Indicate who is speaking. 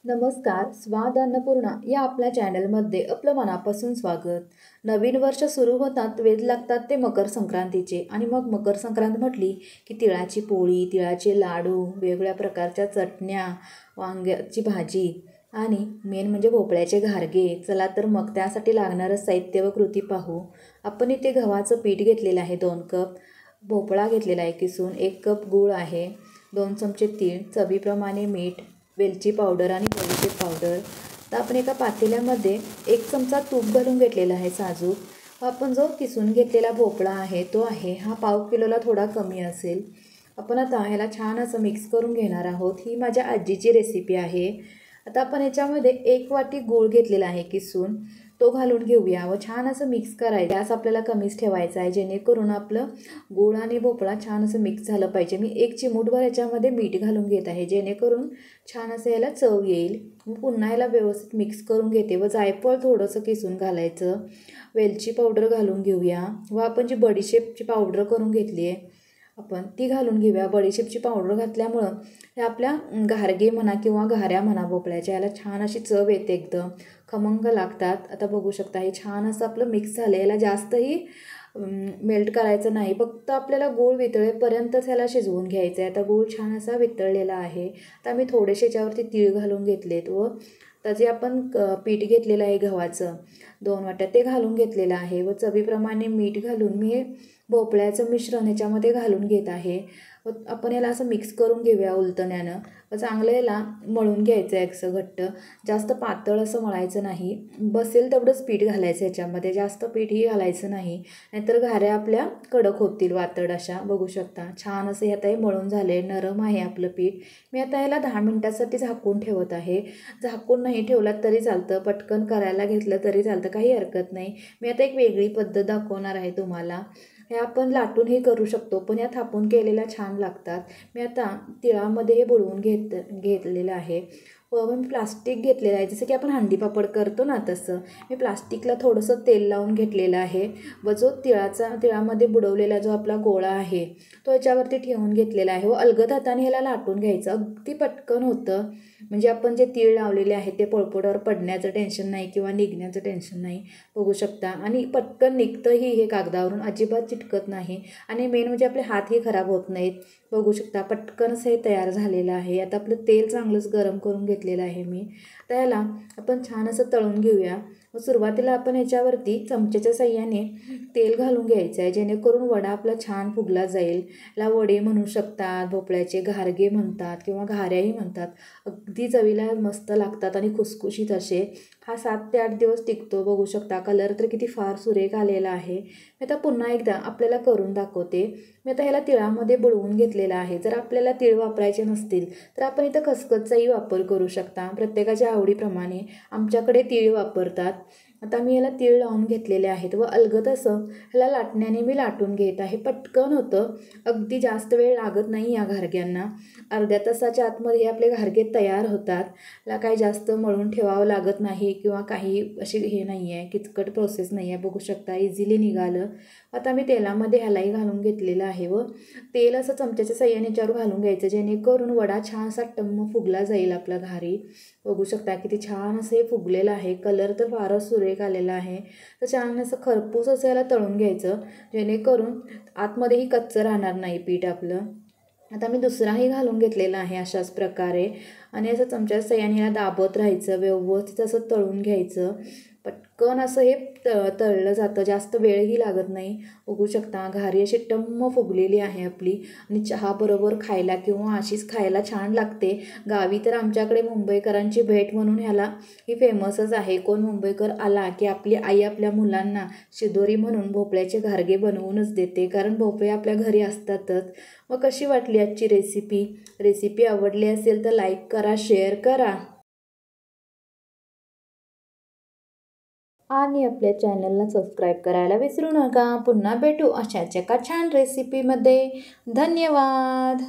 Speaker 1: नमस्कार, स्वाद अन्नपूर्णा या आपल्या चॅनलमध्ये आपलं मनापासून स्वागत. नवीन वर्ष सुरू होतात, वेध लागतात ते मकर संक्रांतीचे. आणि मग मकर संक्रांत म्हटली की तिळाची पोळी, तिळाचे लाडू, वेगवेगळ्या प्रकारच्या चटण्या, वांग्याची भाजी आणि मेन म्हणजे भोपळ्याचे घारगे. चला तर मग त्यासाठी लागणारं साहित्य व कृती पाहू. आपण इथे गव्हाचं पीठ घेतलेलं आहे 2 कप, भोपळा घेतलेला आहे किसून, 1 कप गूळ आहे, 2 चमचे तीळ, चवीप्रमाणे मीठ, वेलची पावडर आणि बडीशेप पावडर. तर आपण एका पातेल्यामध्ये 1 चमचा तूप घालून घेतलेला आहे साजूक. आपण जो किसून घेतलेला भोपळा आहे तो आहे हा पाव किलोला थोडा कमी असेल. आपण आता ह्याला छान असं मिक्स करून घेणार आहोत. ही माझ्या आजीची रेसिपी आहे. आता आपण याच्यामध्ये 1 वाटी गूळ घेतलेला आहे किसून, तो घालून घेऊया व छान असं मिक्स करायचं. गॅस आपल्याला कमीच ठेवायचा आहे जेणेकरून आपलं गूळ आणि भोपळा छान असं मिक्स झालं पाहिजे. मी 1 चिमूटभर याच्यामध्ये मीठ घालून घेत आहे जेणेकरून छान असं याला चव येईल. मग पुन्हा याला व्यवस्थित मिक्स करून घेते व जायफळ थोडंसं किसून घालायचं. वेलची पावडर घालून घेऊया व आपण जी बडीशेपची पावडर करून घेतली आहे आपण ती घालून घेऊया. बडीशेपची पावडर घातल्यामुळं हे आपल्या घारगे म्हणा किंवा घाऱ्या म्हणा भोपळ्याच्या, याला छान अशी चव येते, एकदम खमंग लागतात. आता बघू शकता हे छान असं आपलं मिक्स झालं. याला जास्तही मेल्ट करायचं नाही, फक्त आपल्याला गूळ वितळेपर्यंतच ह्याला शिजवून घ्यायचं आहे. आता गूळ छान असा वितळलेला आहे. आता मी थोडेसे याच्यावरती तीळ घालून घेतलेत व त्याचे आपण पीठ घेतलेलं आहे गव्हाचं 2 वाट्या, ते घालून घेतलेलं आहे व चवीप्रमाणे मीठ घालून मी हे भोपळ्याचं मिश्रण ह्याच्यामध्ये घालून घेत आहे व आपण याला असं मिक्स करून घेऊया उलटण्यानं व चांगलं याला मळून घ्यायचं आहे असं घट्ट. जास्त पातळ असं मळायचं नाही, बसेल तेवढंच पीठ घालायचं याच्यामध्ये, जास्त पीठही घालायचं नाही, नाहीतर घाऱ्या आपल्या कडक होतील वातड अशा. बघू शकता छान असं हे आता हे मळून झाले, नरम आहे आपलं पीठ. मी आता याला 10 मिनिटासाठी झाकून ठेवत आहे. झाकून नाही ठेवलात तरी चालतं, पटकन करायला घेतलं तरी चालतं, काही हरकत नाही. मी आता एक वेगळी पद्धत दाखवणार आहे तुम्हाला. हे आपण लाटूनही करू शकतो, पण या थापून केलेल्या छान लागतात. मी आता तिळामध्ये हे बुडवून घेतलेलं आहे व मी प्लास्टिक घेतलेलं आहे, जसं की आपण हंडीपापड करतो ना तसं. मी प्लास्टिकला थोडंसं तेल लावून घेतलेलं आहे व जो तिळामध्ये बुडवलेला जो आपला गोळा आहे तो याच्यावरती ठेवून घेतलेला आहे व अलगद हाताने ह्याला लाटून घ्यायचं. अगदी पटकन होतं, म्हणजे आपण जे तीळ लावलेले आहे ते पोळपोटावर पडण्याचं टेन्शन नाही किंवा निघण्याचं टेन्शन नाही. बघू शकता आणि पटकन निघतंही, हे कागदावरून अजिबात चिटकत नाही आणि मेन म्हणजे आपले हातही खराब होत नाहीत. बघू शकता पटकनच हे तयार झालेलं आहे. आता आपलं तेल चांगलंच गरम करून घेतलेलं आहे मी. तर याला आपण छान असं तळून घेऊया व सुरुवातीला आपण ह्याच्यावरती चमच्याच्या साह्याने तेल घालून घ्यायचं आहे जेणेकरून वडा आपला छान फुगला जाईल. याला वडे म्हणू शकतात, भोपळ्याचे घारगे म्हणतात किंवा घाऱ्याही म्हणतात. अगदी चवीला मस्त लागतात आणि खुसखुशीत असे. हा 7 ते 8 दिवस टिकतो. बघू शकता कलर तर किती फार सुरेख आलेला आहे. मी आता पुन्हा एकदा आपल्याला करून दाखवते. मी आता ह्याला तिळामध्ये बुडवून घेतलेला आहे. जर आपल्याला तीळ वापरायचे नसतील तर आपण इथं खसखसचाही वापर करू शकता, प्रत्येकाच्या आवडीप्रमाणे. आमच्याकडे तीळ वापरतात. आता मी याला तीळ लावून घेतलेले आहेत व अलगद असं ह्याला लाटण्याने मी लाटून घेत आहे. पटकन होतं, अगदी जास्त वेळ लागत नाही या घारग्यांना. अर्ध्या तासाच्या आतमध्ये आपले घारगे तयार होतात. याला काही जास्त मळून ठेवावं लागत नाही किंवा काही अशी हे नाही आहे, किचकट प्रोसेस नाही आहे. बघू शकता इझिली निघालं. आता मी तेलामध्ये ह्यालाही घालून घेतलेलं आहे व तेल असं चमच्याच्या साह्याने याच्यावर घालून घ्यायचं जेणेकरून वडा छान असा टम्म फुगला जाईल आपला घारी. बघू शकता किती छान असं हे फुगलेलं आहे. कलर तर फारच सुरेख आलेला आहे. तर छान असं खरपूस असं याला तळून घ्यायचं जेणेकरून आतमध्येही कच्चं राहणार नाही पीठ आपलं. आता मी दुसराही घालून घेतलेला आहे अशाच प्रकारे आणि असं चमच्याच्या साह्याने याला दाबत राहायचं, व्यवस्थित असं तळून घ्यायचं. पटकन असं हे तळलं जातं, जास्त वेळही लागत नाही. बघू शकता घारी अशी टम्म फुगलेली आहे आपली आणि चहाबरोबर खायला किंवा अशीच खायला छान लागते. गावी तर आमच्याकडे मुंबईकरांची भेट म्हणून ह्याला ही फेमसच आहे. कोण मुंबईकर आला की आपली आई आपल्या मुलांना शिदोरी म्हणून भोपळ्याचे घारगे बनवूनच देते, कारण भोपळे आपल्या घरी असतातच. मग कशी वाटली आजची रेसिपी आवडली असेल तर लाईक करा, शेअर करा आणि आपल्या चॅनलला सबस्क्राईब करायला विसरू नका. पुन्हा भेटू अशाच एका छान रेसिपीमध्ये. धन्यवाद.